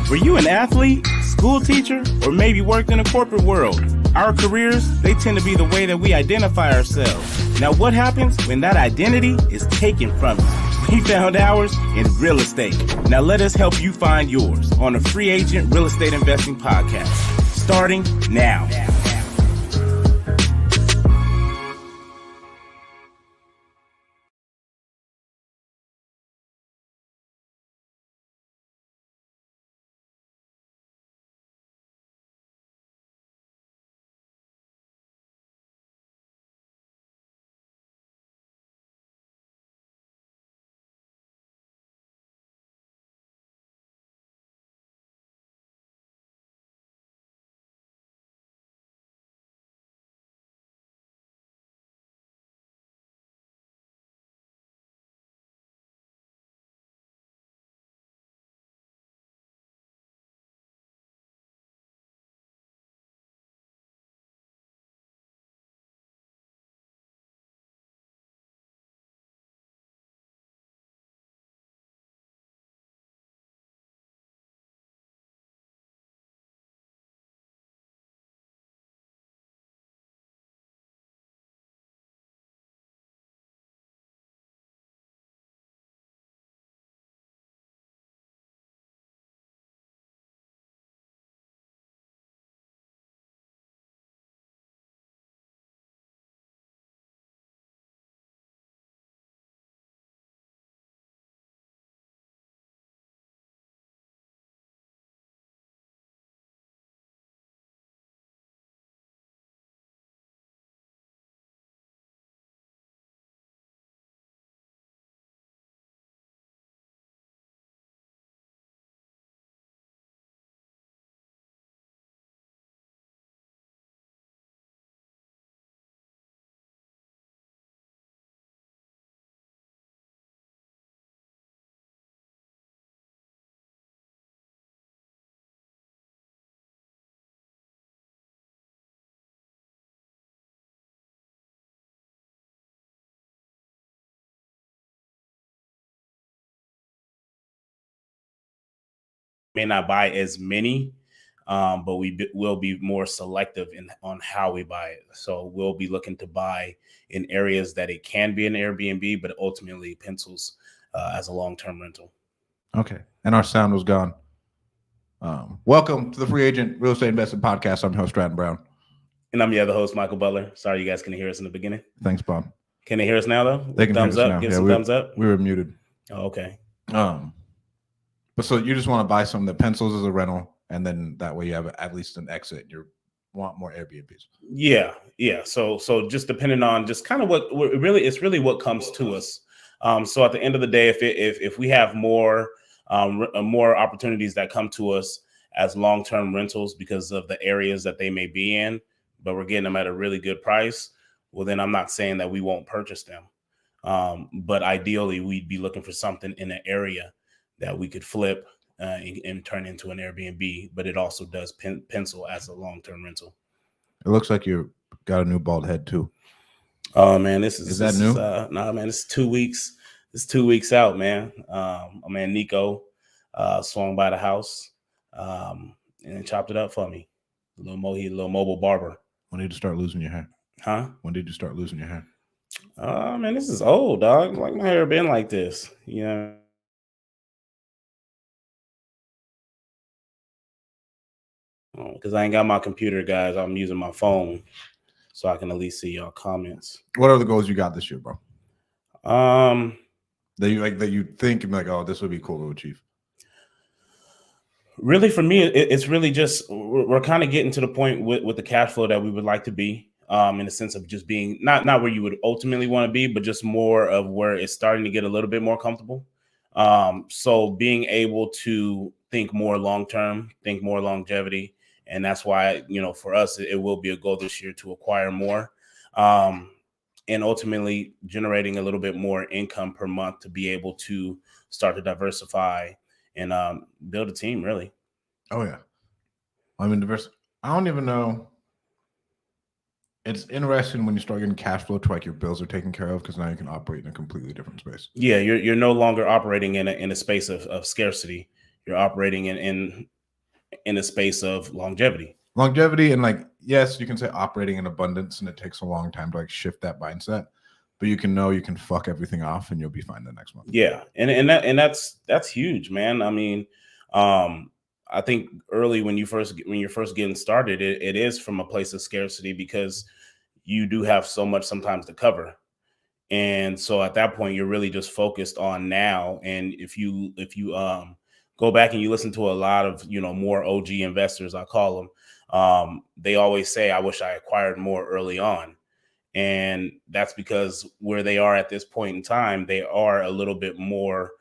Were you an athlete, school teacher, or maybe worked in a corporate world? Our careers, they tend to be the way that we identify ourselves. Now, what happens when that identity is taken from you? We found ours in real estate. Now, let us help you find yours on the Free Agent Real Estate Investing Podcast, starting now. May not buy as many, but will be more selective on how we buy it. So we'll be looking to buy in areas that it can be an Airbnb, but ultimately pencils as a long-term rental. Okay. And our sound was gone. Welcome to the Free Agent Real Estate Investing Podcast. I'm your host, Stratton Brown. And I'm your other host, Michael Butler. Sorry you guys couldn't hear us in the beginning. Thanks, Bob. Can they hear us now, though? They can thumbs hear us up. now. Give some thumbs up. We were muted. Oh, okay. But so you just want to buy some that pencils as a rental, and then that way you have at least an exit. You want more Airbnbs. Yeah. So just depending on just kind of it's really what comes to us. So at the end of the day, if we have more opportunities that come to us as long-term rentals because of the areas that they may be in, but we're getting them at a really good price, well, then I'm not saying that we won't purchase them. But ideally, we'd be looking for something in an area that we could flip and turn into an Airbnb, but it also does pencil as a long-term rental. It looks like you got a new bald head too. Oh man, is that new? Nah, man, it's 2 weeks. It's 2 weeks out, man. My man Nico swung by the house and chopped it up for me. A little mobile barber. When did you start losing your hair? Huh? When did you start losing your hair? Man, this is old, dog. Like my hair been like this, you know. Because I ain't got my computer, guys. I'm using my phone, so I can at least see y'all comments. What are the goals you got this year, bro? That you think like, oh, this would be cool to achieve. Really, for me, it's really just we're kind of getting to the point with the cash flow that we would like to be, in the sense of just being not where you would ultimately want to be, but just more of where it's starting to get a little bit more comfortable. So being able to think more long term, think more longevity. And that's why, for us, it will be a goal this year to acquire more, and ultimately generating a little bit more income per month to be able to start to diversify and build a team, really. Oh, yeah. I mean, I don't even know. It's interesting when you start getting cash flow to like your bills are taken care of, because now you can operate in a completely different space. Yeah, you're no longer operating in a space of scarcity. You're operating in in the space of longevity. Longevity, and like, yes, you can say operating in abundance, and it takes a long time to like shift that mindset. But you can fuck everything off, and you'll be fine the next month. Yeah, and that's huge, man. I mean, I think early when you're first getting started, it is from a place of scarcity because you do have so much sometimes to cover. And so at that point, you're really just focused on now. And if you go back and you listen to a lot of more OG investors, I call them, they always say, "I wish I acquired more early on," and that's because where they are at this point in time, they are a little bit more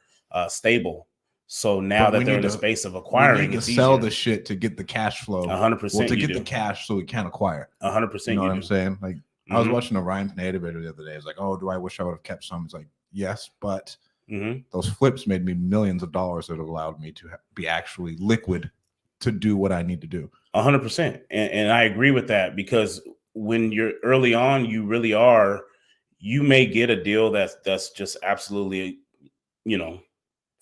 stable. So now that they're in the space of acquiring, we need it's to sell easier. the shit to get the cash flow. 100%. Well, to you get do. the cash so we can acquire. 100%. You know you what do. I'm saying? Like, I was watching a Ryan Panetta video the other day. It's like, oh, do I wish I would have kept some? It's like, yes, but those flips made me millions of dollars that allowed me to be actually liquid to do what I need to do. 100%. And I agree with that, because when you're early on, you really are, you may get a deal that's just absolutely,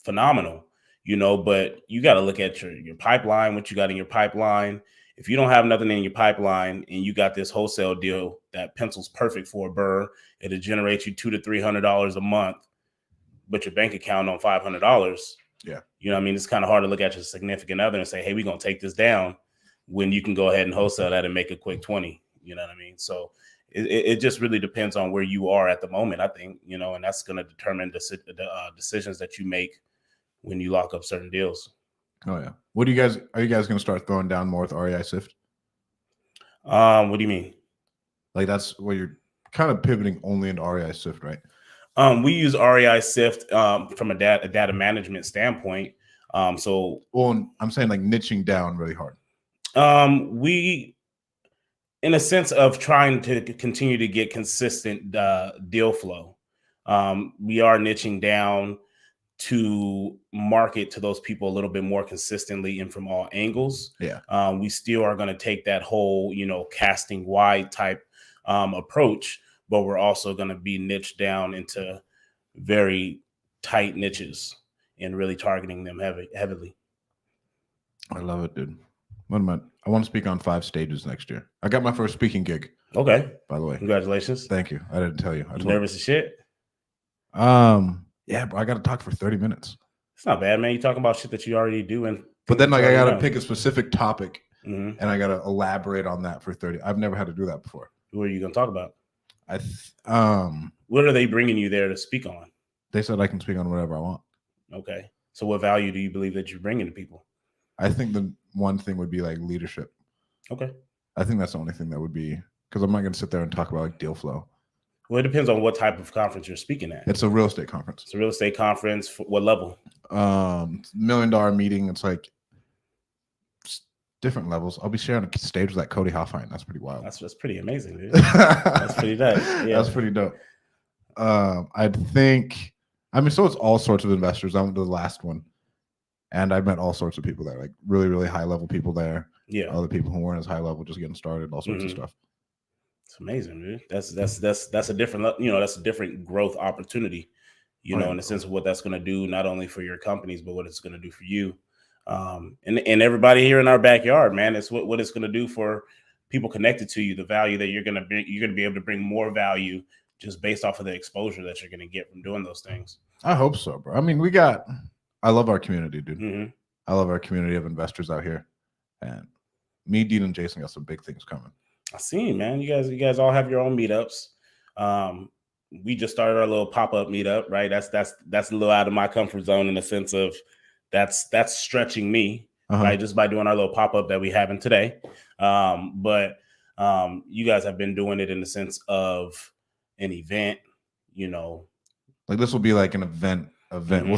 phenomenal, but you got to look at your pipeline, what you got in your pipeline. If you don't have nothing in your pipeline and you got this wholesale deal that pencils perfect for a burr, it'll generate you $200 to $300 a month, but your bank account on $500. Yeah. I mean, it's kind of hard to look at your significant other and say, hey, we're going to take this down, when you can go ahead and wholesale that and make a quick 20. You know what I mean? So it just really depends on where you are at the moment, I think, and that's going to determine the decisions that you make when you lock up certain deals. Oh yeah. Are you guys going to start throwing down more with REI Sift? What do you mean? Like, that's where you're kind of pivoting only into REI Sift, right? We use REI Sift from a data management standpoint. Well, I'm saying like niching down really hard. We, in a sense of trying to continue to get consistent deal flow, we are niching down to market to those people a little bit more consistently and from all angles. Yeah. We still are going to take that whole, casting wide type approach, but we're also going to be niched down into very tight niches and really targeting them heavily. I love it, dude. I want to speak on 5 stages next year. I got my first speaking gig. Okay. By the way. Congratulations. Thank you. I didn't tell you. You nervous as shit? Yeah, bro, I got to talk for 30 minutes. It's not bad, man. You talking about shit that you already do. But then like I got to pick a specific topic and I got to elaborate on that for 30. I've never had to do that before. Who are you going to talk about? What are they bringing you there to speak on? They said I can speak on whatever I want. Okay. So what value do you believe that you're bringing to people? I think the one thing would be like leadership. Okay. I think that's the only thing that would be, because I'm not going to sit there and talk about like deal flow. Well, it depends on what type of conference you're speaking at. It's a real estate conference. It's a real estate conference. For what level? $1 million meeting. It's like different levels. I'll be sharing a stage with that Cody Hoffine. That's pretty wild. That's pretty amazing, dude. That's pretty dope. Yeah. That's pretty dope. I think, so it's all sorts of investors. I went to the last one, and I met all sorts of people there, like really, really high level people there. Yeah. Other people who weren't as high level, just getting started, all sorts of stuff. It's amazing, dude. That's a different, that's a different growth opportunity, in the sense of what that's going to do, not only for your companies, but what it's going to do for you. And everybody here in our backyard, man, it's what it's going to do for people connected to you, the value that you're going to be able to bring more value just based off of the exposure that you're going to get from doing those things. I hope so, bro. I mean, I love our community, dude. I love our community of investors out here, and me, Dean, and Jason got some big things coming. I see, man. You guys all have your own meetups. We just started our little pop-up meetup, right? That's a little out of my comfort zone in the sense of that's stretching me, right? Just by doing our little pop-up that we having today. But you guys have been doing it in the sense of an event, like this will be like an event. We'll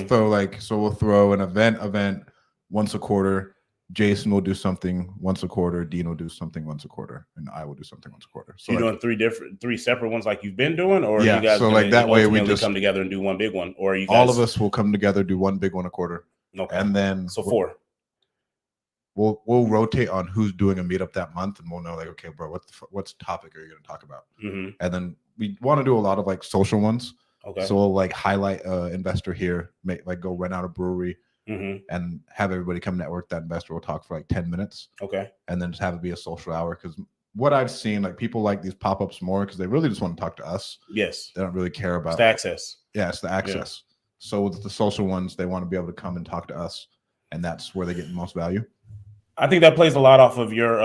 throw an event once a quarter. Jason will do something once a quarter. Dean will do something once a quarter, and I will do something once a quarter. So you're doing three separate ones like you've been doing, or yeah. You guys so like that way we just come together and do one big one, or you guys... all of us will come together, do one big one a quarter. Okay. And then 4. We'll rotate on who's doing a meetup that month, and we'll know like, okay, bro, what's topic are you going to talk about? And then we want to do a lot of like social ones. Okay. So we'll like highlight investor here, like go rent out a brewery, and have everybody come network. That investor will talk for like 10 minutes. Okay. And then just have it be a social hour. Because what I've seen, like people like these pop-ups more because they really just want to talk to us. Yes. They don't really care about it's the access. Yeah, it's the access. Yeah. So with the social ones, they want to be able to come and talk to us. And that's where they get the most value. I think that plays a lot off of your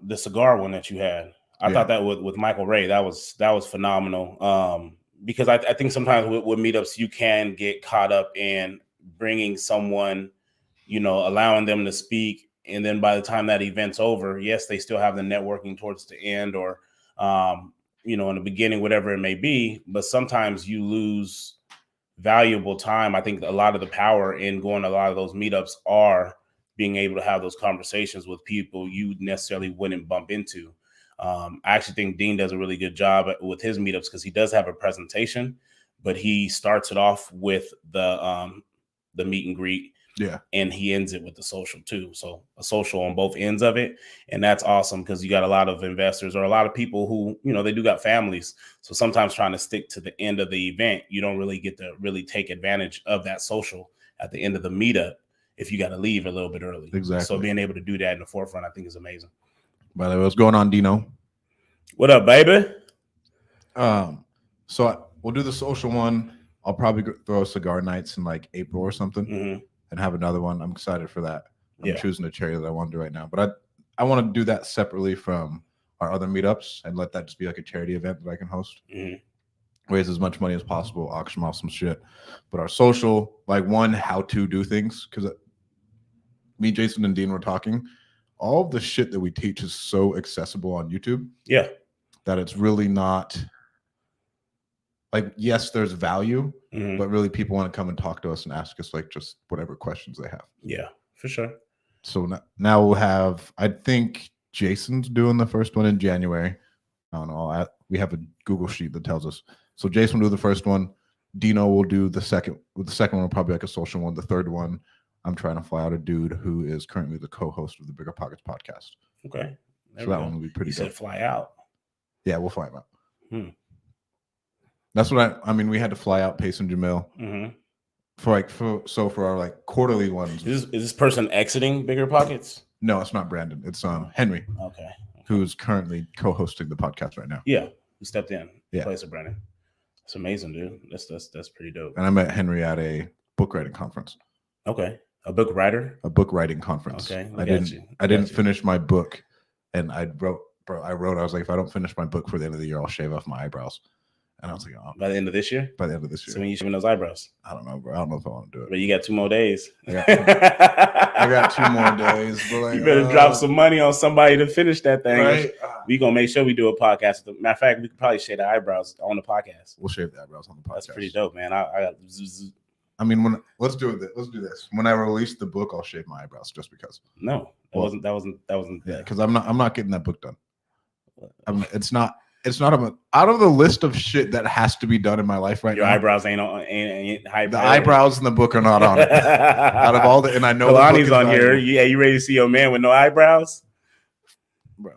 the cigar one that you had. I thought that with Michael Ray, that was phenomenal. Because I think sometimes with meetups, you can get caught up in bringing someone, allowing them to speak. And then by the time that event's over, yes, they still have the networking towards the end or, in the beginning, whatever it may be. But sometimes you lose valuable time. I think a lot of the power in going to a lot of those meetups are being able to have those conversations with people you necessarily wouldn't bump into. I actually think Dean does a really good job with his meetups because he does have a presentation, but he starts it off with the meet and greet. Yeah. And he ends it with the social too. So a social on both ends of it. And that's awesome because you got a lot of investors or a lot of people who, they do got families. So sometimes trying to stick to the end of the event, you don't really get to really take advantage of that social at the end of the meetup if you got to leave a little bit early. Exactly. So being able to do that in the forefront, I think is amazing. By the way, what's going on, Dino? What up, baby? So we'll do the social one. I'll probably throw cigar nights in like April or something and have another one. I'm excited for that. I'm choosing a charity that I want to do right now, but I want to do that separately from our other meetups and let that just be like a charity event that I can host. Raise as much money as possible, auction off some shit. But our social, like one, how to do things, because me, Jason, and Dean were talking. All of the shit that we teach is so accessible on YouTube. Yeah. That it's really not like, yes, there's value, but really people want to come and talk to us and ask us like just whatever questions they have. Yeah, for sure. So now we'll have, I think Jason's doing the first one in January. I don't know. We have a Google sheet that tells us. So Jason will do the first one. Dino will do the second. The second one will probably like a social one. The third one, I'm trying to fly out a dude who is currently the co-host of the Bigger Pockets podcast. Okay. So that one will be pretty dope. You said fly out. Yeah, we'll fly him out. That's what I mean. We had to fly out Pace and Jamil for our like quarterly ones. Is this person exiting Bigger Pockets? No, it's not Brandon. It's Henry. Okay. Who's currently co-hosting the podcast right now. Yeah, who stepped in place of Brandon. It's amazing, dude. That's pretty dope. And I met Henry at a book writing conference. Okay, a book writer. A book writing conference. Okay, I didn't finish my book, and I wrote. I was like, if I don't finish my book for the end of the year, I'll shave off my eyebrows. And I was like, oh. By the end of this year? By the end of this year. So when you shaving those eyebrows? I don't know, bro. I don't know if I want to do it. But you got 2 more days. I got 2 more days. But like, you better drop some money on somebody to finish that thing. Right? We're going to make sure we do a podcast. Matter of fact, we could probably shave the eyebrows on the podcast. We'll shave the eyebrows on the podcast. That's pretty dope, man. I mean, let's do this. When I release the book, I'll shave my eyebrows just because. No, that wasn't. Yeah, because I'm not getting that book done. It's not out of the list of shit that has to be done in my life right now. Your eyebrows ain't high. The eyebrows in the book are not on it. Out of all the, and I know Kalani's on here. Yeah, you ready to see your man with no eyebrows, bro?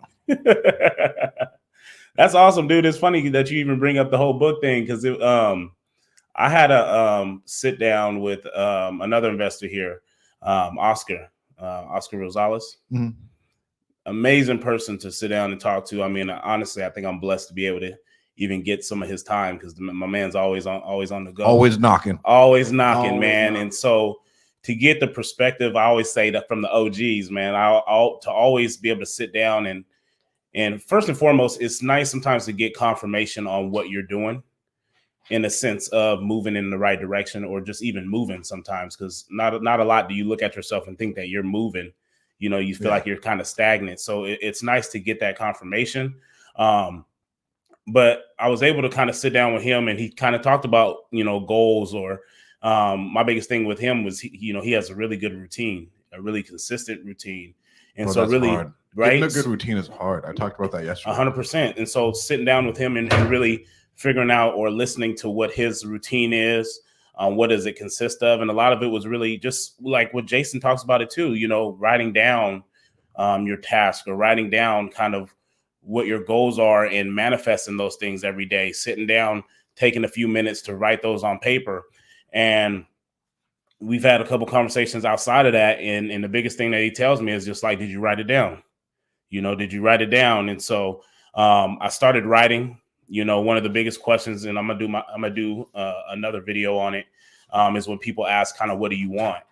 That's awesome, dude. It's funny that you even bring up the whole book thing because I had a sit down with another investor here, Oscar Rosales. Amazing person to sit down and talk to. I mean, honestly, I think I'm blessed to be able to even get some of his time because my man's always on the go, always knocking, man. And so to get the perspective, I always say that from the OGs, man, to always be able to sit down and first and foremost, it's nice sometimes to get confirmation on what you're doing in a sense of moving in the right direction or just even moving sometimes because not a lot do you look at yourself and think that you're moving. You feel like you're kind of stagnant. So it's nice to get that confirmation. But I was able to kind of sit down with him and he kind of talked about, goals or my biggest thing with him was, he has a really good routine, a really consistent routine. And so really, hard. Right. Getting a good routine is hard. I talked about that yesterday. 100%. And so sitting down with him and really figuring out or listening to what his routine is, what does it consist of? And a lot of it was really just like what Jason talks about it too, writing down your task or writing down kind of what your goals are and manifesting those things every day, sitting down, taking a few minutes to write those on paper. And we've had a couple conversations outside of that. And the biggest thing that he tells me is just like, did you write it down? Did you write it down? And so I started writing. One of the biggest questions, and I'm gonna do another video on it, is when people ask kind of, what do you want?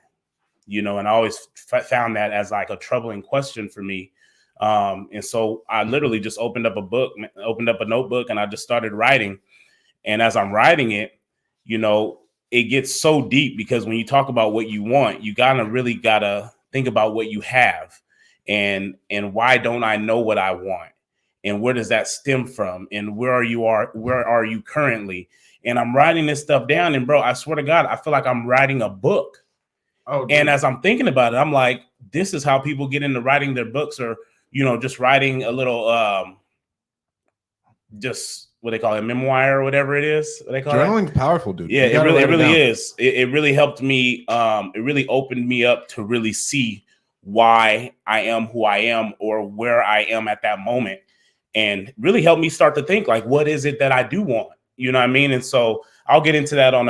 And I always found that as like a troubling question for me. And so I literally just opened up a notebook, and I just started writing. And as I'm writing it, it gets so deep, because when you talk about what you want, you really gotta think about what you have, and why don't I know what I want, and where does that stem from, and where are you currently? And I'm writing this stuff down, and bro, I swear to God, I feel like I'm writing a book. Oh, dude. And as I'm thinking about it, I'm like, this is how people get into writing their books, or just writing a little just what they call it, memoir or whatever it is. What they call journaling, powerful, dude. Yeah, it really is. It really helped me. It really opened me up to really see why I am who I am, or where I am at that moment, and really helped me start to think like, what is it that I do want? You know what I mean? And so I'll get into that on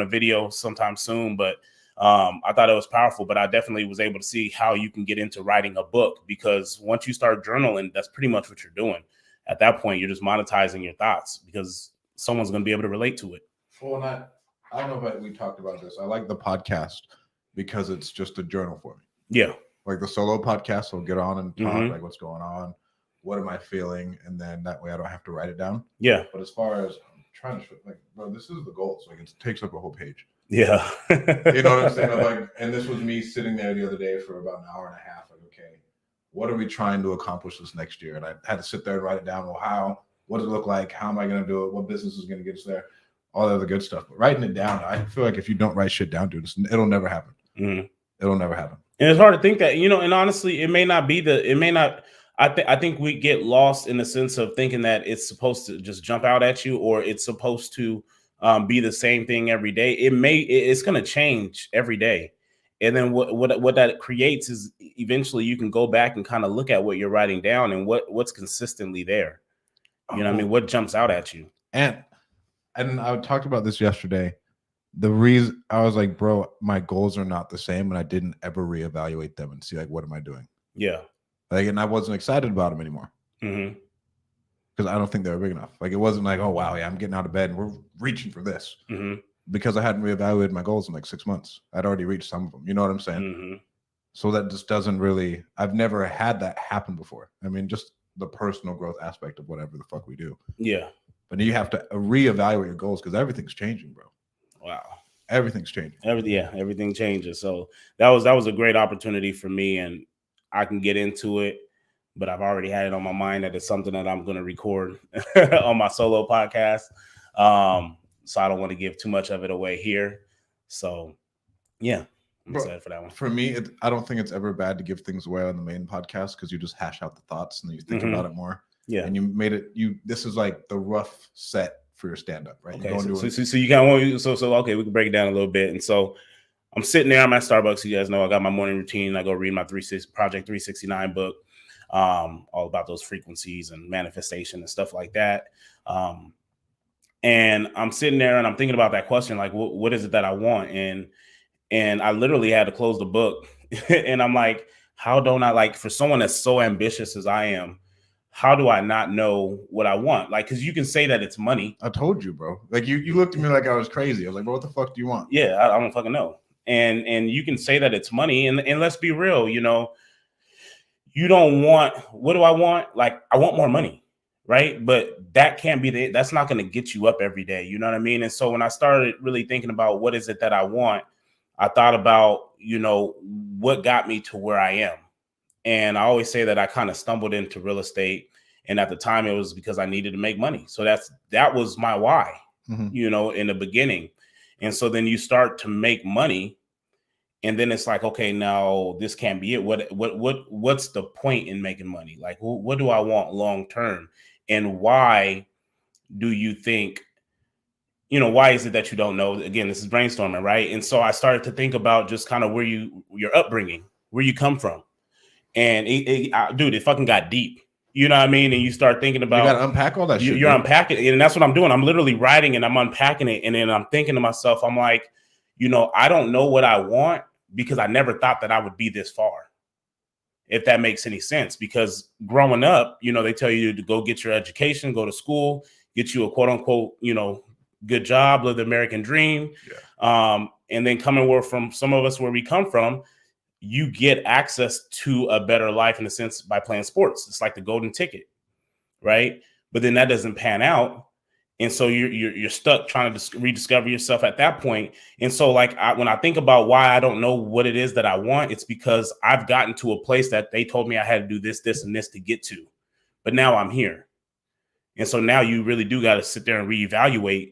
a video sometime soon. But I thought it was powerful. But I definitely was able to see how you can get into writing a book, because once you start journaling, that's pretty much what you're doing. At that point, you're just monetizing your thoughts, because someone's going to be able to relate to it. Well, I don't know if we talked about this. I like the podcast because it's just a journal for me. Yeah. Like the solo podcast, I'll get on and talk, like, what's going on, what am I feeling, and then that way I don't have to write it down. Yeah. But as far as I'm trying to, like, bro, this is the goal. So like, it takes up a whole page. Yeah. You know what I'm saying? Like, and this was me sitting there the other day for about an hour and a half. Like, okay, what are we trying to accomplish this next year? And I had to sit there and write it down. Well, what does it look like? How am I going to do it? What business is going to get us there? All the other good stuff. But writing it down, I feel like if you don't write shit down, dude, it'll never happen. Mm-hmm. It'll never happen. And it's hard to think that, and honestly, I think we get lost in the sense of thinking that it's supposed to just jump out at you, or it's supposed to be the same thing every day. It's going to change every day. And then what that creates is eventually you can go back and kind of look at what you're writing down and what's consistently there. You know what I mean? What jumps out at you? And I talked about this yesterday. The reason I was like, bro, my goals are not the same, and I didn't ever reevaluate them and see like, what am I doing? Yeah. Like, and I wasn't excited about them anymore. Mm-hmm. Because I don't think they were big enough. Like, it wasn't like, oh wow, yeah, I'm getting out of bed and we're reaching for this. Mm-hmm. Because I hadn't reevaluated my goals in like 6 months. I'd already reached some of them. You know what I'm saying? Mm-hmm. So that just doesn't really, I've never had that happen before. I mean, just the personal growth aspect of whatever the fuck we do. Yeah. But you have to reevaluate your goals, because everything's changing, bro. Wow. Everything's changing. Everything changes. So that was a great opportunity for me, and I can get into it, but I've already had it on my mind that it's something that I'm going to record on my solo podcast. So I don't want to give too much of it away here. So yeah, I'm excited for that one. For me, I don't think it's ever bad to give things away on the main podcast, because you just hash out the thoughts and then you think about it more. Yeah. And you made it, this is like the rough set for your stand-up, right? Okay. So you kind of want, okay, we can break it down a little bit. And so I'm sitting there, I'm at Starbucks. You guys know I got my morning routine. I go read my Project 369 book, all about those frequencies and manifestation and stuff like that. And I'm sitting there and I'm thinking about that question, like, what is it that I want? And I literally had to close the book. And I'm like, how don't I, like, for someone that's so ambitious as I am, how do I not know what I want? Like, because you can say that it's money. I told you, bro. Like, you looked at me like I was crazy. I was like, bro, what the fuck do you want? Yeah, I don't fucking know. And you can say that it's money. And let's be real, you don't want, what do I want? Like, I want more money, right? But that can't be that's not going to get you up every day. You know what I mean? And so when I started really thinking about what is it that I want, I thought about, what got me to where I am. And I always say that I kind of stumbled into real estate. And at the time it was because I needed to make money. So that was my why, in the beginning. And so then you start to make money, and then it's like, okay, now this can't be it. What's the point in making money? Like, what do I want long term? And why do you think, why is it that you don't know? Again, this is brainstorming, right? And so I started to think about just kind of your upbringing, where you come from. And it fucking got deep. You know what I mean? And you start thinking about, you got to unpack all that shit. You're unpacking it. And that's what I'm doing. I'm literally writing and I'm unpacking it. And then I'm thinking to myself, I'm like, I don't know what I want because I never thought that I would be this far. If that makes any sense, because growing up, they tell you to go get your education, go to school, get you a quote unquote, good job, live the American dream. Yeah. And then coming from some of us where we come from, you get access to a better life in a sense by playing sports. It's like the golden ticket, right? But then that doesn't pan out. And so you're stuck trying to rediscover yourself at that point. And so when I think about why I don't know what it is that I want, it's because I've gotten to a place that they told me I had to do this, this, and this to get to. But now I'm here. And so now you really do got to sit there and reevaluate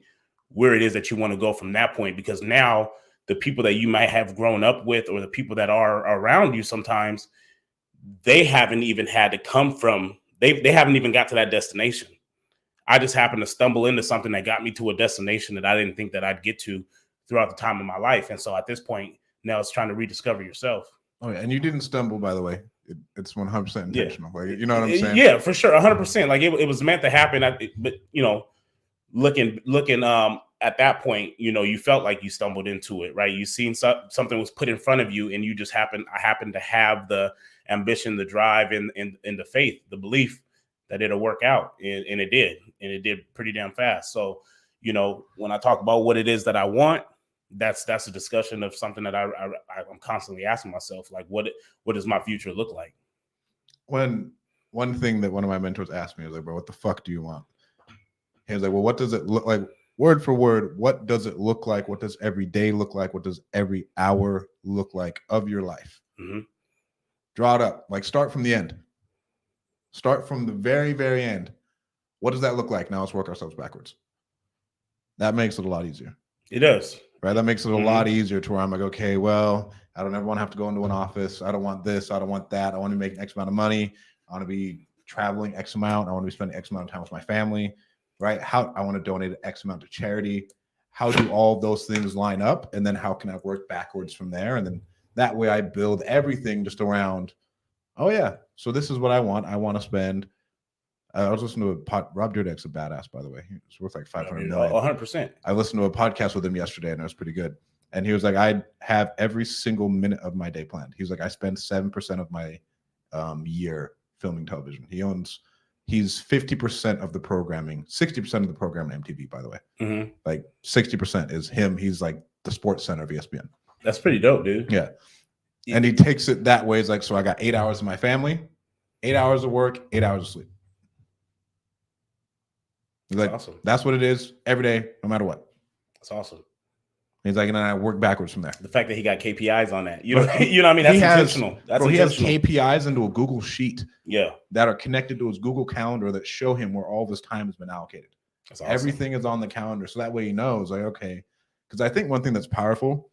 where it is that you want to go from that point, because now the people that you might have grown up with or the people that are around you sometimes, they haven't even had to come from, they haven't even got to that destination. I just happened to stumble into something that got me to a destination that I didn't think that I'd get to throughout the time of my life. And so at this point, now it's trying to rediscover yourself. Oh, yeah. And you didn't stumble, by the way. It's 100% intentional. Yeah. Like, you know what I'm saying? Yeah, for sure. 100%. Like it was meant to happen. But, looking at that point, you felt like you stumbled into it, right? You seen something was put in front of you and you just I happened to have the ambition, the drive, and the faith, the belief that it'll work out. And it did. And it did pretty damn fast. So, when I talk about what it is that I want, that's a discussion of something that I'm constantly asking myself, like, what does my future look like? When one thing that one of my mentors asked me was like, bro, what the fuck do you want? He was like, well, what does it look like? Word for word, what does it look like? What does every day look like? What does every hour look like of your life? Mm-hmm. Draw it up. Like, start from the end. Start from the very, very end. What does that look like? Now let's work ourselves backwards. That makes it a lot easier. It does. Right? That makes it a lot easier to where I'm like, okay, well, I don't ever want to have to go into an office. I don't want this. I don't want that. I want to make X amount of money. I want to be traveling X amount. I want to be spending X amount of time with my family. Right? How I want to donate X amount to charity. How do all those things line up? And then how can I work backwards from there? And then that way I build everything just around, oh yeah, so this is what I want. I want to spend. I was listening to Rob Dyrdek's a badass, by the way. He's worth like 500 million. 100%. I listened to a podcast with him yesterday and it was pretty good. And he was like, I have every single minute of my day planned. He was like, I spend 7% of my year filming television. He's 50% of the programming, 60% of the program on MTV, by the way. Mm-hmm. Like 60% is him. He's like the sports center of ESPN. That's pretty dope, dude. Yeah. And he takes it that way. It's like, so I got 8 hours of my family, 8 hours of work, 8 hours of sleep. He's like, awesome. That's what it is every day, no matter what. That's awesome. He's like, and then I work backwards from there. The fact that he got KPIs on that, you know what I mean? That's intentional. He has KPIs into a Google sheet, yeah, that are connected to his Google Calendar that show him where all this time has been allocated. That's awesome. Everything is on the calendar, so that way he knows, like, okay. Because I think one thing that's powerful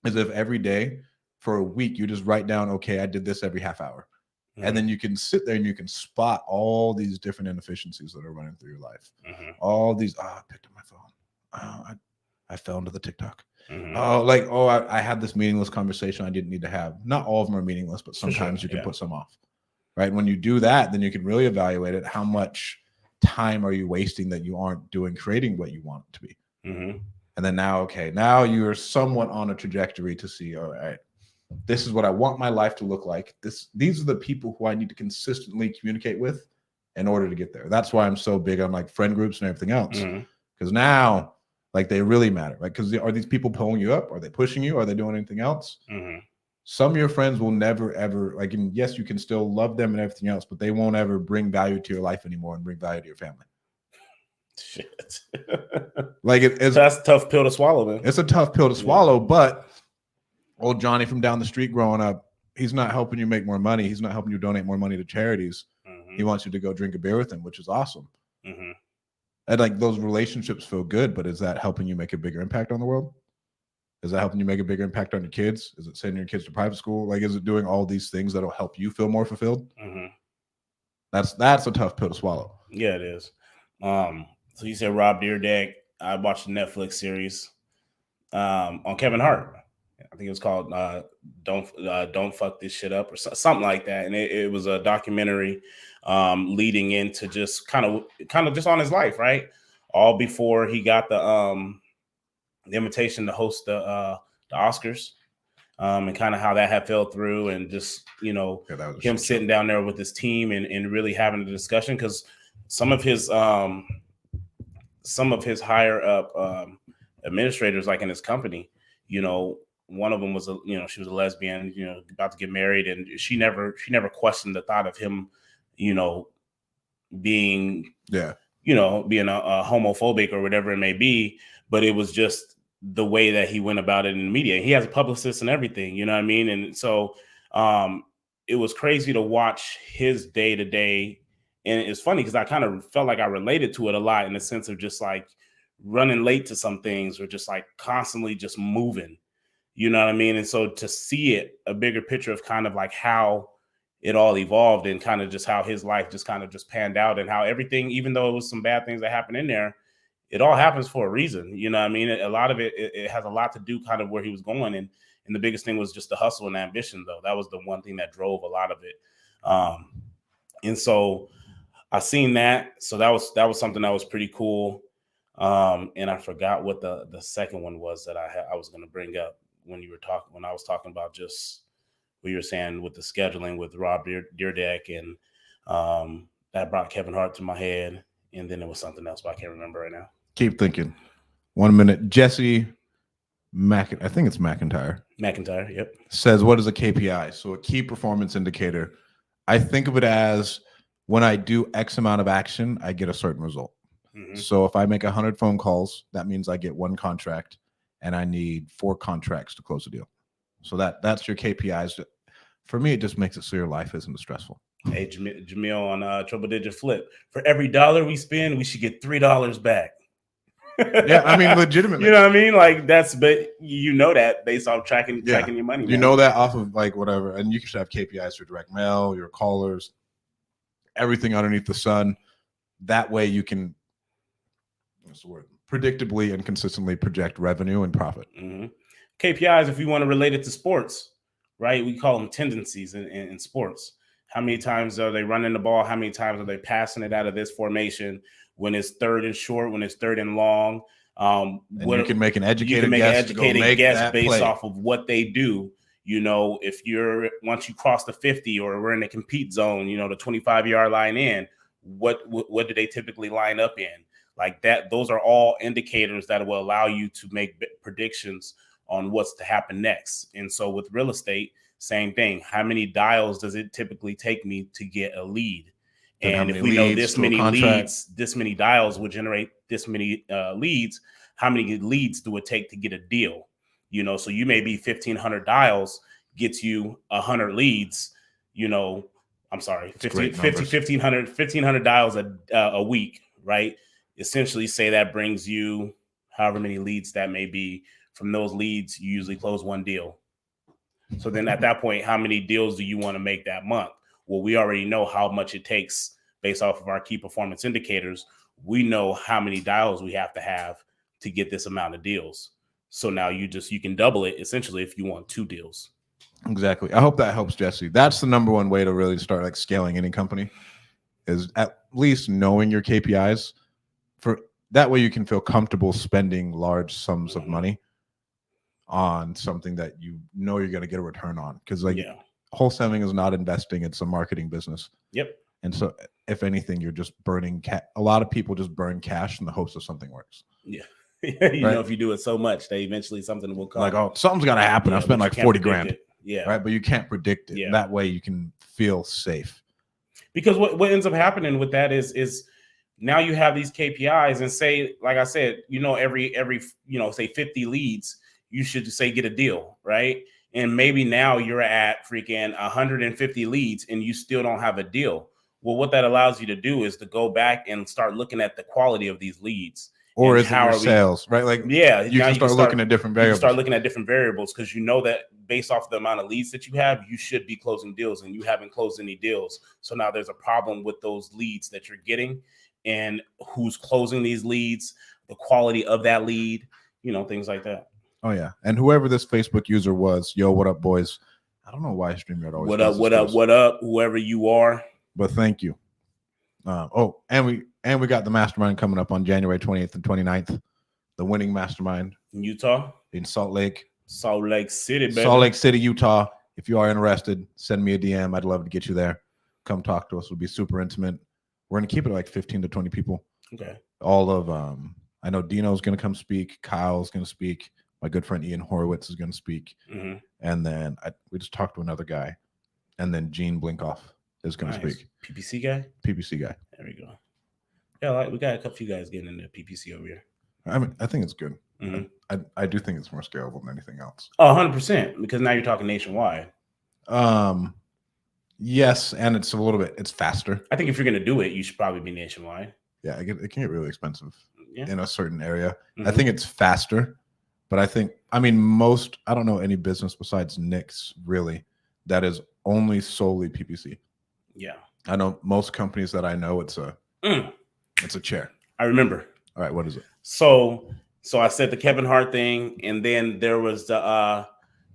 is if every day for a week you just write down, okay, I did this every half hour, and then you can sit there and you can spot all these different inefficiencies that are running through your life. All these, I picked up my phone. I fell into the TikTok. I had this meaningless conversation I didn't need to have. Not all of them are meaningless, but sometimes you can put some off. Right? When you do that, then you can really evaluate it. How much time are you wasting that you aren't creating what you want it to be? And then now you're somewhat on a trajectory to see, all right, this is what I want my life to look like. These are the people who I need to consistently communicate with in order to get there. That's why I'm so big on like friend groups and everything else. Because now, like, they really matter, right? Because are these people pulling you up? Are they pushing you? Are they doing anything else? Some of your friends will never, ever, like, and yes, you can still love them and everything else, but they won't ever bring value to your life anymore and bring value to your family. Shit. Like, that's a tough pill to swallow, man. It's a tough pill to swallow, but old Johnny from down the street growing up, he's not helping you make more money. He's not helping you donate more money to charities. He wants you to go drink a beer with him, which is awesome. And like, those relationships feel good, but is that helping you make a bigger impact on the world? Is that helping you make a bigger impact on your kids? Is it sending your kids to private school? Like, is it doing all these things that'll help you feel more fulfilled? That's a tough pill to swallow. Yeah, it is. So you said Rob Dyrdek. I watched a Netflix series on Kevin Hart. I think it was called "Don't Fuck This Shit Up" or something like that. And it was a documentary leading into just kind of just on his life, right? All before he got the invitation to host the Oscars, and kind of how that had fell through, and just him sitting down there with his team and really having a discussion, because some of his higher up administrators, like in his company, one of them was she was a lesbian, about to get married, and she never questioned the thought of him, being being a homophobic or whatever it may be, but it was just the way that he went about it in the media. He has a publicist and everything, you know what I mean? And so it was crazy to watch his day to day. And it's funny because I kind of felt like I related to it a lot, in the sense of just like running late to some things, or just like constantly just moving, you know what I mean? And so to see it, a bigger picture of kind of like how it all evolved, and kind of just how his life just kind of just panned out, and how everything, even though it was some bad things that happened in there, it all happens for a reason. You know what I mean? A lot of it has a lot to do kind of where he was going. And the biggest thing was just the hustle and ambition, though. That was the one thing that drove a lot of it. And so I seen that. So that was something that was pretty cool. And I forgot what the second one was that I was going to bring up when I was talking about just what you were saying with the scheduling with Rob Dyrdek, and that brought Kevin Hart to my head. And then it was something else, but I can't remember right now. Keep thinking. 1 minute. Jesse I think it's McIntyre. Yep. Says, what is a KPI? So a key performance indicator. I think of it as, when I do X amount of action, I get a certain result. Mm-hmm. So if I make 100 phone calls, that means I get 1 contract, and I need 4 contracts to close a deal. So that's your KPIs. For me, it just makes it so your life isn't stressful. Hey, Jamil on Triple Digit Flip. For every $1 we spend, we should get $3 back. Yeah, I mean, legitimately. You know what I mean? Like, but that based off tracking your money. You know that off of like whatever. And you should have KPIs for direct mail, your callers, everything underneath the sun. That way you can, what's the word? Predictably and consistently project revenue and profit. Mm-hmm. KPIs, if you want to relate it to sports, right? We call them tendencies in sports. How many times are they running the ball? How many times are they passing it out of this formation? When it's third and short, when it's third and long. You can make an educated guess based off of what they do. If once you cross the 50, or we're in the compete zone, the 25-yard line in, what do they typically line up in? Like that, those are all indicators that will allow you to make predictions on what's to happen next. And so with real estate, same thing. How many dials does it typically take me to get a lead? And if we know this many leads, this many dials will generate this many leads, how many leads do it take to get a deal? So you may be 1,500 dials gets you 100 leads, 1,500 dials a week, right? Essentially say that brings you however many leads that may be. From those leads, you usually close 1 deal. So then at that point, how many deals do you want to make that month? Well, we already know how much it takes based off of our key performance indicators. We know how many dials we have to get this amount of deals. So now you can double it essentially if you want 2 deals. Exactly. I hope that helps, Jesse. That's the number one way to really start like scaling any company, is at least knowing your KPIs. For that way you can feel comfortable spending large sums of money on something that you're going to get a return on. Because wholesaling is not investing, it's a marketing business. Yep. And so if anything, you're just burning a lot of people just burn cash in the hopes that something works. Yeah. If you do it so much that eventually something will come. Like, oh, something's got to happen. I spent like 40 grand. Yeah. Right. But you can't predict it. Yeah. That way you can feel safe. Because what ends up happening with that is now you have these KPIs, and say, like I said, every say 50 leads, you should say get a deal, right? And maybe now you're at freaking 150 leads and you still don't have a deal. Well, what that allows you to do is to go back and start looking at the quality of these leads. Or is it your sales, right? Like, you can start looking at different variables. Start looking at different variables, because that based off the amount of leads that you have, you should be closing deals, and you haven't closed any deals. So now there's a problem with those leads that you're getting, and who's closing these leads, the quality of that lead, things like that. Oh yeah, and whoever this Facebook user was, yo, what up, boys? I don't know why StreamYard always. What up, whoever you are. But thank you. And we got the mastermind coming up on January 28th and 29th. the winning mastermind in Utah, in Salt Lake City, baby. Salt Lake City, Utah. If you are interested, send me a DM. I'd love to get you there. Come talk to us. It'll be super intimate. We're gonna keep it like 15 to 20 people. Okay. All of I know Dino's gonna come speak. Kyle's gonna speak. My good friend Ian Horowitz is gonna speak. Mm-hmm. And then we just talked to another guy. And then Gene Blinkoff is gonna speak. PPC guy. PPC guy. There we go. Yeah, we got a couple of guys getting into PPC over here. I mean, I think it's good. Mm-hmm. I do think it's more scalable than anything else. Oh, 100%, because now you're talking nationwide. Yes, and it's a little bit, it's faster. I think if you're going to do it, you should probably be nationwide. Yeah, it can get really expensive in a certain area. Mm-hmm. I think it's faster, but I don't know any business besides Nick's really that is only solely PPC. Yeah. I know most companies that I know, it's a chair. I remember. All right, what is it? So I said the Kevin Hart thing, and then there was the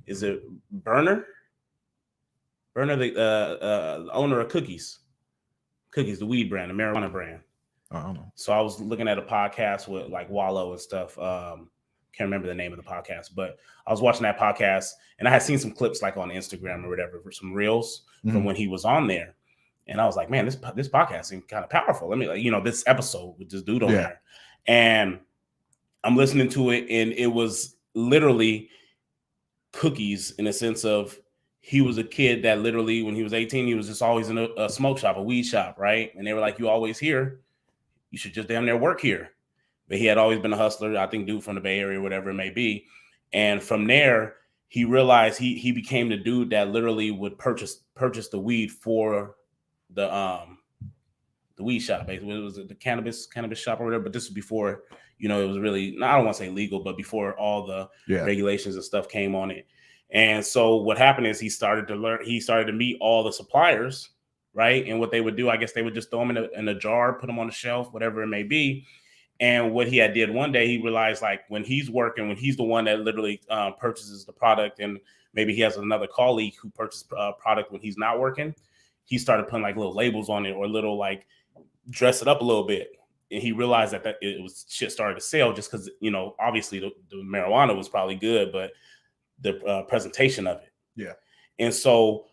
is it Burner? Burner, the owner of Cookies, the weed brand, the marijuana brand. I don't know. So I was looking at a podcast with like Wallow and stuff. Can't remember the name of the podcast, but I was watching that podcast, and I had seen some clips like on Instagram or whatever for some reels from when he was on there. And I was like, man, this podcast seems kind of powerful. Let me, this episode with this dude on there. And I'm listening to it, and it was literally Cookies in a sense of he was a kid that literally, when he was 18, he was just always in a smoke shop, a weed shop, right? And they were like, you always here. You should just damn near work here. But he had always been a hustler, I think dude from the Bay Area, whatever it may be. And from there, he realized he became the dude that literally would purchase the weed for the weed shop. Basically, it was the cannabis shop or whatever. But this was before, it was really, I don't want to say legal, but before all the regulations and stuff came on it. And so what happened is he started to meet all the suppliers, right? And what they would do, I guess they would just throw them in a jar, put them on the shelf, whatever it may be. And what he had did one day, he realized like when he's working, when he's the one that literally purchases the product, and maybe he has another colleague who purchased product when he's not working, he started putting like little labels on it or little like dress it up a little bit. And he realized that it was shit started to sell just because, obviously the marijuana was probably good, but the presentation of it. Yeah. And so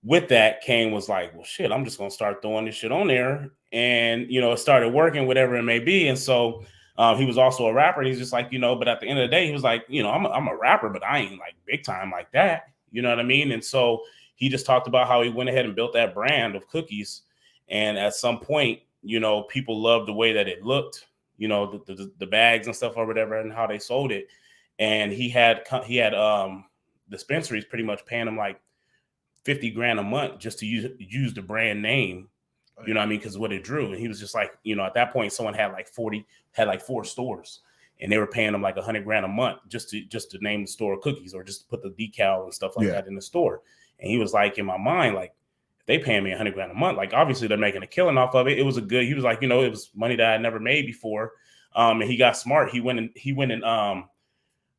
with that was like, well, shit, I'm just going to start throwing this shit on there. And, it started working, whatever it may be. And so he was also a rapper. And he's just like, but at the end of the day, he was like, I'm a rapper, but I ain't like big time like that. You know what I mean? And so he just talked about how he went ahead and built that brand of Cookies. And at some point, people loved the way that it looked, the bags and stuff or whatever, and how they sold it. And he had dispensaries pretty much paying him like $50,000 a month just to use the brand name, you know what I mean? Because what it drew. And he was just like, at that point, someone had like 4 stores, and they were paying him like $100,000 a month just to name the store Cookies, or just to put the decal and stuff like that in the store. And he was like, in my mind, like, if they paying me $100,000 a month, like obviously they're making a killing off of it. It was he was like, it was money that I had never made before. And he got smart. He went and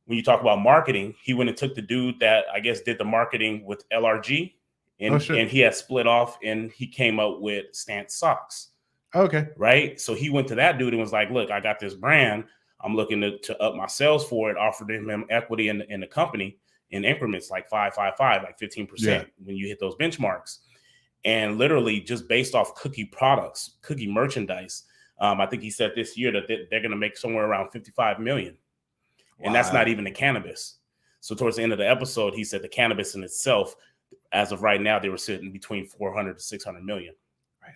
when you talk about marketing, he went and took the dude that I guess did the marketing with LRG, and he had split off, and he came up with Stance Socks. Okay. Right. So he went to that dude and was like, look, I got this brand. I'm looking to up my sales for it. Offered him equity in the company in increments like 5, like 15% when you hit those benchmarks. And literally just based off cookie products, cookie merchandise, I think he said this year that they're going to make somewhere around $55 million. And that's not even the cannabis. So towards the end of the episode, he said the cannabis in itself, as of right now, they were sitting between 400 to 600 million. Right.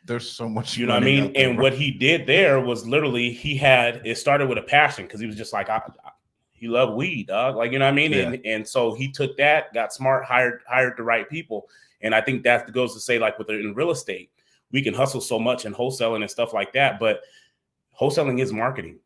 There's so much. You know what I mean? And what he did there was literally it started with a passion, because he was just like, he loved weed, dog. Like, you know what I mean? Yeah. And so he took that, got smart, hired the right people. And I think that goes to say, like in real estate, we can hustle so much in wholesaling and stuff like that, but wholesaling is marketing.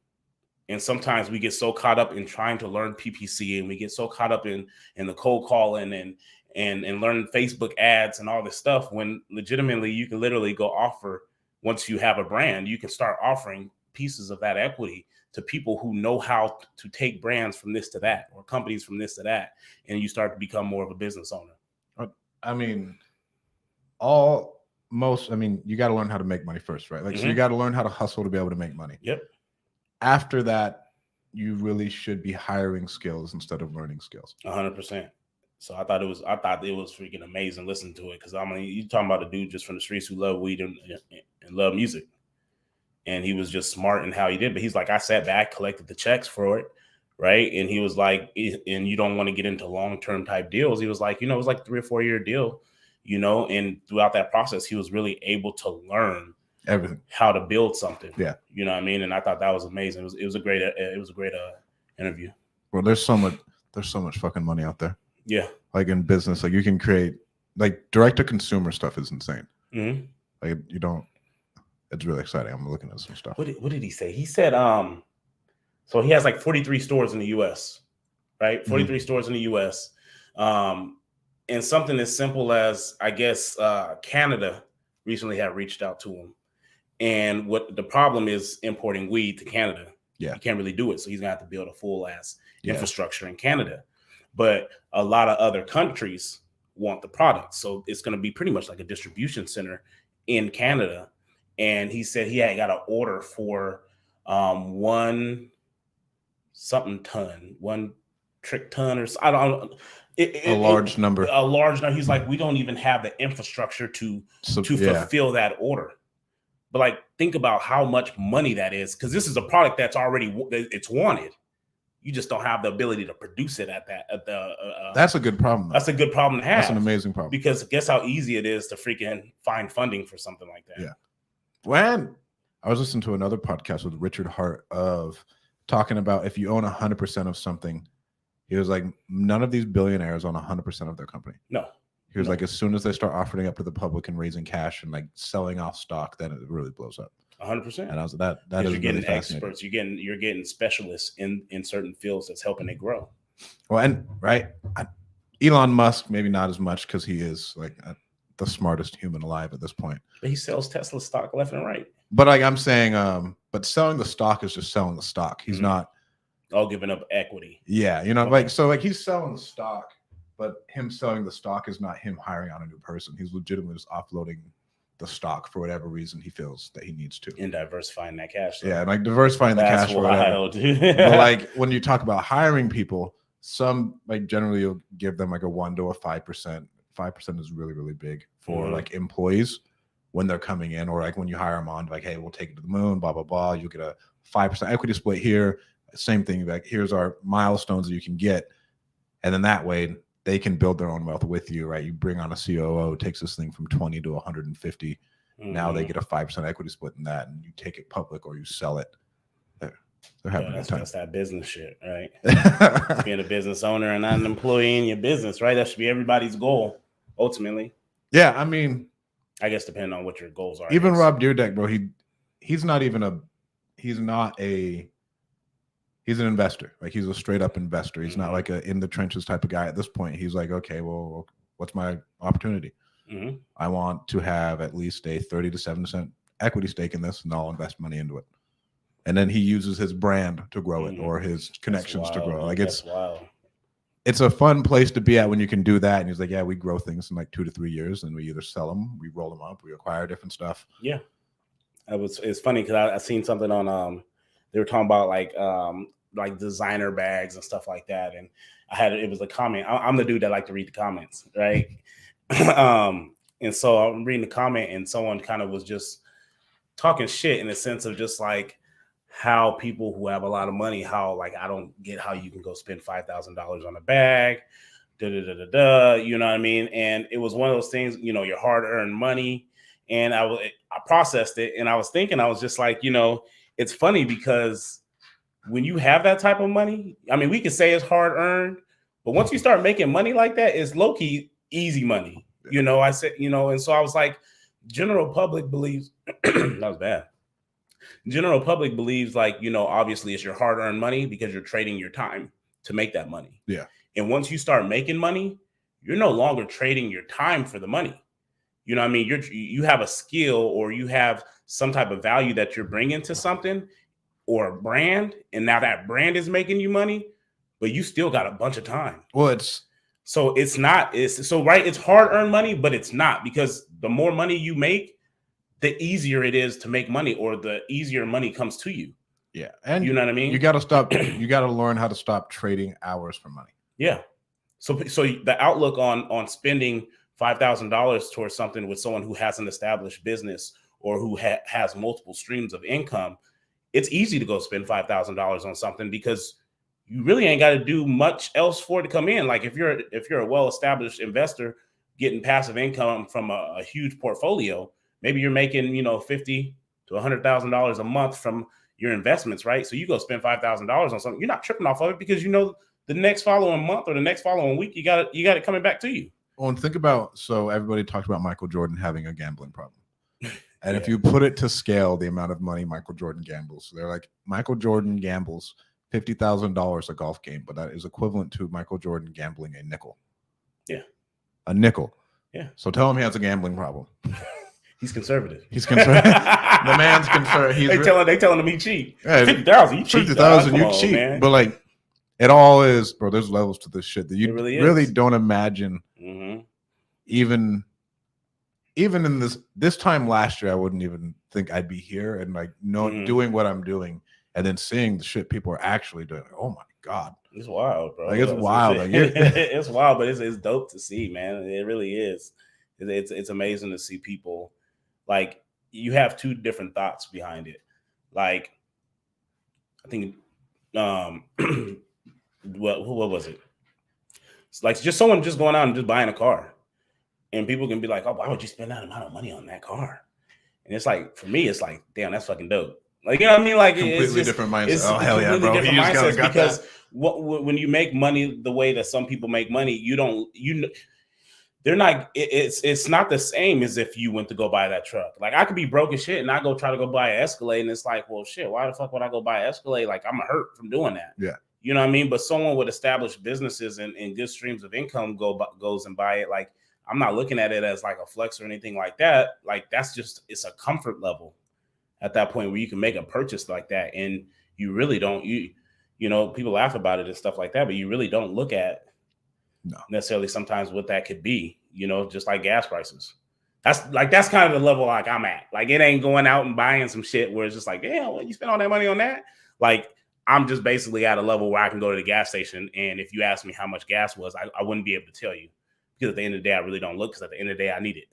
And sometimes we get so caught up in trying to learn PPC, and we get so caught up in the cold calling and learning Facebook ads and all this stuff, when legitimately you can literally go offer, once you have a brand, you can start offering pieces of that equity to people who know how to take brands from this to that, or companies from this to that. And you start to become more of a business owner. I mean, you got to learn how to make money first, right? Like, so you got to learn how to hustle to be able to make money. Yep. After that, you really should be hiring skills instead of learning skills. 100%. So I thought it was freaking amazing listening to it, because I mean, you talking about a dude just from the streets who love weed and love music, and he was just smart in how he did. But he's like, I sat back, collected the checks for it, right? And he was like, and you don't want to get into long-term type deals. He was like, it was like 3 or 4 year deal, and throughout that process, he was really able to learn everything, how to build something. Yeah, you know what I mean. And I thought that was amazing. It was a great interview. Well, there's so much fucking money out there. Yeah, like in business, like you can create like direct to consumer stuff is insane. Mm-hmm. Like you don't. It's really exciting. I'm looking at some stuff. What did he say? He said, so he has like 43 stores in the U.S. Right, 43 stores in the U.S. And something as simple as, I guess, Canada recently had reached out to him, and what the problem is importing weed to Canada. Yeah, you can't really do it, so he's gonna have to build a full ass infrastructure in Canada. But a lot of other countries want the product, so it's going to be pretty much like a distribution center in Canada. And he said he had got an order for 1 trick ton, or I don't know, a large number. He's like, we don't even have the infrastructure to fulfill that order. But like, think about how much money that is, because this is a product that's already it's wanted. You just don't have the ability to produce it that's a good problem. That's a good problem to have. That's an amazing problem. Because guess how easy it is to freaking find funding for something like that. Yeah. When I was listening to another podcast with Richard Hart of talking about, if you own 100% of something, he was like, none of these billionaires own 100% of their company. No. He was like, as soon as they start offering up to the public and raising cash and like selling off stock, then it really blows up. 100%. And I was like, that is you're getting really experts, you're getting specialists in certain fields that's helping it grow. Well, and Elon Musk, maybe not as much, because he is like the smartest human alive at this point. But he sells Tesla stock left and right. But like I'm saying, but selling the stock is just selling the stock. He's not giving up equity. Yeah, like so like he's selling the stock, but him selling the stock is not him hiring on a new person. He's legitimately just offloading the stock for whatever reason he feels that he needs to, and diversifying that cash flow. Yeah, and like diversifying the cash flow. But like when you talk about hiring people, some like generally you'll give them like a 1 to a 5%. 5% is really, really big for like employees when they're coming in, or like when you hire them on, like, hey, we'll take it to the moon, blah blah blah. You get a 5% equity split here. Same thing, like here's our milestones that you can get, and then that way they can build their own wealth with you, right? You bring on a COO, takes this thing from 20 to 150. Now they get a 5% equity split in that, and you take it public or you sell it. They're having a good time. That's that business shit, right? Being a business owner and not an employee in your business, right? That should be everybody's goal, ultimately. Yeah, I mean, I guess depending on what your goals are. Even Rob Dyrdek, bro, he's an investor. Like he's a straight up investor. He's not like a in the trenches type of guy at this point. He's like, okay, well, what's my opportunity? I want to have at least a 30 to 7% equity stake in this, and I'll invest money into it. And then he uses his brand to grow it, or his connections to grow. Like it's a fun place to be at when you can do that. And he's like, yeah, we grow things in like 2 to 3 years, and we either sell them, we roll them up, we acquire different stuff. Yeah, it's funny because I seen something on they were talking about like designer bags and stuff like that, and it was a comment. I'm the dude that like to read the comments, right? And so I'm reading the comment, and someone kind of was just talking shit in the sense of just like how people who have a lot of money, how like I don't get how you can go spend $5,000 on a bag, you know what I mean? And it was one of those things, your hard-earned money. And I processed it, and I was thinking, I was just like, it's funny because when you have that type of money, I mean, we can say it's hard-earned, but once you start making money like that, it's low-key easy money. I said, and so I was like, general public believes that was bad. General public believes like, obviously it's your hard-earned money because you're trading your time to make that money. Yeah. And once you start making money, you're no longer trading your time for the money. You know what I mean? You have a skill, or you have some type of value that you're bringing to something or a brand. And now that brand is making you money, but you still got a bunch of time. Well, it's hard-earned money, but it's not, because the more money you make, the easier it is to make money, or the easier money comes to you. Yeah. And you know what I mean? You got to stop. You got to learn how to stop trading hours for money. Yeah. So the outlook on spending $5,000 towards something with someone who has an established business or who has multiple streams of income, it's easy to go spend $5,000 on something because you really ain't got to do much else for it to come in. Like if you're a well-established investor getting passive income from a huge portfolio, maybe you're making, $50,000 to $100,000 a month from your investments, right? So you go spend $5,000 on something, you're not tripping off of it because the next following month or the next following week, you got it coming back to you. Well, and think about, so everybody talked about Michael Jordan having a gambling problem. And if you put it to scale, the amount of money Michael Jordan gambles, they're like, Michael Jordan gambles $50,000 a golf game, but that is equivalent to Michael Jordan gambling a nickel. Yeah. A nickel. Yeah. So tell him he has a gambling problem. He's conservative. He's conservative. The man's conservative. They telling him he cheap. Yeah, 50,000, you cheap. 50,000, you cheap. Man. But like, it all is, bro. There's levels to this shit that you really don't imagine. Mm-hmm. Even in this time last year, I wouldn't even think I'd be here and like doing what I'm doing, and then seeing the shit people are actually doing. Like, oh my god, it's wild, bro. Like it's wild. Like, it's wild, but it's dope to see, man. It really is. It's amazing to see people. Like, you have two different thoughts behind it. Like, I think, what was it? It's like just someone just going out and just buying a car. And people can be like, oh, why would you spend that amount of money on that car? And it's like, for me, it's like, damn, that's fucking dope. Like, you know what I mean? Like, completely different mindset. Oh, hell yeah, bro. Different mindsets because when you make money the way that some people make money, they're not, it's not the same as if you went to go buy that truck. Like, I could be broke as shit and I go try to go buy an Escalade, and it's like, well, shit, why the fuck would I go buy an Escalade? Like, I'm hurt from doing that. Yeah. You know what I mean? But someone with established businesses and good streams of income goes and buy it. Like, I'm not looking at it as like a flex or anything like that. Like, that's just, it's a comfort level at that point where you can make a purchase like that. And you really don't, people laugh about it and stuff like that, but you really don't look at necessarily sometimes what that could be, just like gas prices. That's kind of the level like I'm at. Like, it ain't going out and buying some shit where it's just like, damn, well, you spend all that money on that? Like, I'm just basically at a level where I can go to the gas station, and if you ask me how much gas was, I wouldn't be able to tell you, because at the end of the day, I really don't look, because at the end of the day, I need it.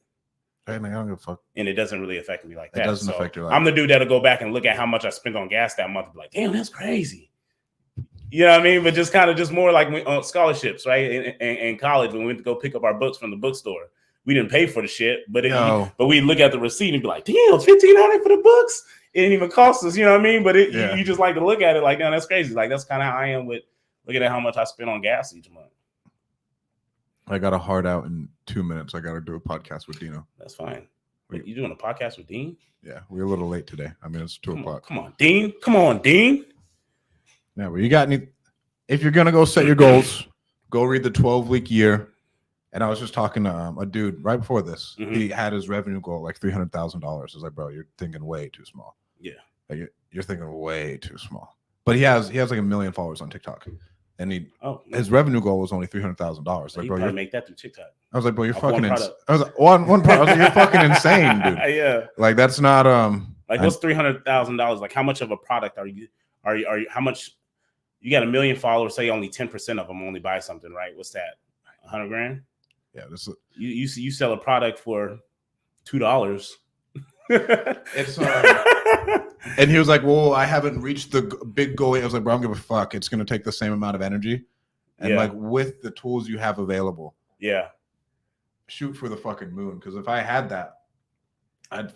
Hey, man, I don't give a fuck. And it doesn't really affect me like that. It doesn't affect your life. I'm the dude that'll go back and look at how much I spent on gas that month and be like, damn, that's crazy. You know what I mean? But just more like on scholarships, right? In college, when we went to go pick up our books from the bookstore, we didn't pay for the shit, but we look at the receipt and be like, damn, $1,500 for the books. It didn't even cost us, you know what I mean? But you just like to look at it like, no, that's crazy. Like, that's kind of how I am with looking at how much I spend on gas each month. I got a hard out in 2 minutes. I got to do a podcast with Dino. That's fine. Wait, you doing a podcast with Dean? Yeah, we're a little late today. I mean, it's 2 o'clock. Come on, Dean. Come on, Dean. Yeah, well, you got any? If you're gonna go set your goals, go read the 12-week year. And I was just talking to a dude right before this. Mm-hmm. He had his revenue goal like $300,000. I was like, bro, you're thinking way too small. Yeah, like you're thinking way too small. But he has like 1 million followers on TikTok, and his revenue goal was only $300,000. Like, bro, you make that through TikTok. I was like, bro, you're fucking. I was like, one product. I was like, you're fucking insane, dude. Yeah, like that's not like, what's $300,000? Like, how much of a product are you? How much? You got 1 million followers. Say only 10% of them only buy something, right? What's that? $100,000. Yeah, you sell a product for $2. It's and he was like, "Well, I haven't reached the big goal." I was like, "Bro, I don't give a fuck. It's going to take the same amount of energy, and like with the tools you have available, shoot for the fucking moon. Because if I had that, I'd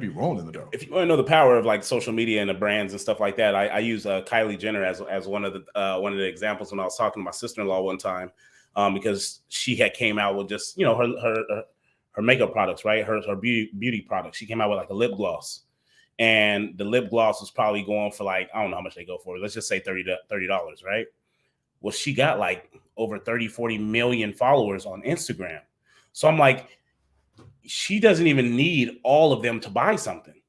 be rolling in the dough." If you want to know the power of like social media and the brands and stuff like that, I use Kylie Jenner as one of the examples when I was talking to my sister-in-law one time. Because she had came out with just, her makeup products, right? Her beauty products. She came out with like a lip gloss, and the lip gloss was probably going for like, I don't know how much they go for. Let's just say $30, right? Well, she got like over 30-40 million followers on Instagram. So I'm like, she doesn't even need all of them to buy something.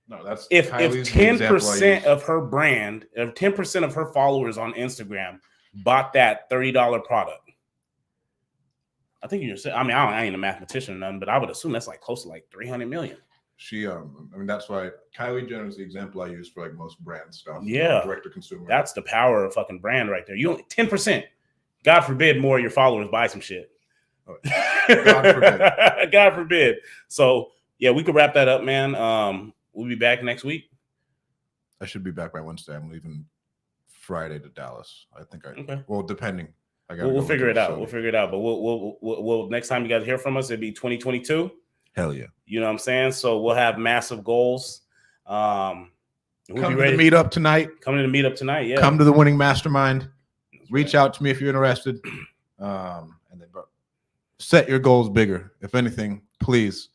No, that's if 10% of her brand, if 10% of her followers on Instagram bought that $30 product. I think you're saying, I mean, I ain't a mathematician or nothing, but I would assume that's like close to like 300 million. She, I mean, that's why Kylie Jenner is the example I use for like most brand stuff. Yeah. Direct to consumer. That's the power of fucking brand right there. You only 10%. God forbid more of your followers buy some shit. God forbid. God forbid. So yeah, we could wrap that up, man. We'll be back next week. I should be back by Wednesday. I'm leaving Friday to Dallas. I think okay. Well, depending. We'll figure it out. We'll figure it out. But we'll next time you guys hear from us, it'll be 2022. Hell yeah. You know what I'm saying? So we'll have massive goals. We'll come to the meetup tonight. Come to the meetup tonight. Yeah. Come to the winning mastermind. Reach out to me if you're interested. And then set your goals bigger. If anything, please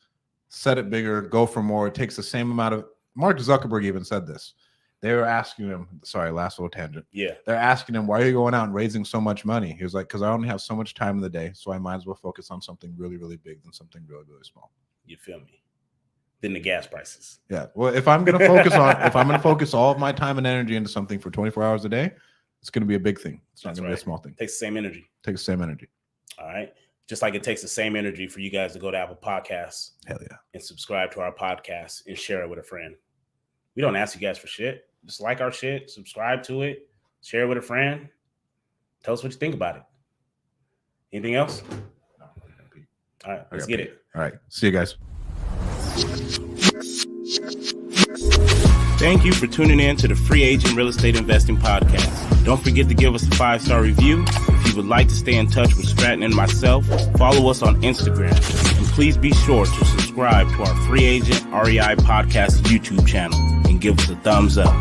set it bigger. Go for more. It takes the same amount of. Mark Zuckerberg even said this. They were asking him. Sorry, last little tangent. Yeah. They're asking him, why are you going out and raising so much money? He was like, because I only have so much time in the day, so I might as well focus on something really, really big than something really, really small. You feel me? Then the gas prices. Yeah. Well, if I'm gonna focus all of my time and energy into something for 24 hours a day, it's gonna be a big thing. It's not gonna be a small thing. Takes the same energy. Takes the same energy. All right. Just like it takes the same energy for you guys to go to Apple Podcasts. Hell yeah. And subscribe to our podcast and share it with a friend. We don't ask you guys for shit. Just like our shit, subscribe to it, share it with a friend. Tell us what you think about it. Anything else? No. All right, let's get it. All right. See you guys. Thank you for tuning in to the Free Agent Real Estate Investing Podcast. Don't forget to give us a 5-star review. If you would like to stay in touch with Stratton and myself, follow us on Instagram. And please be sure to subscribe to our Free Agent REI Podcast YouTube channel and give us a thumbs up.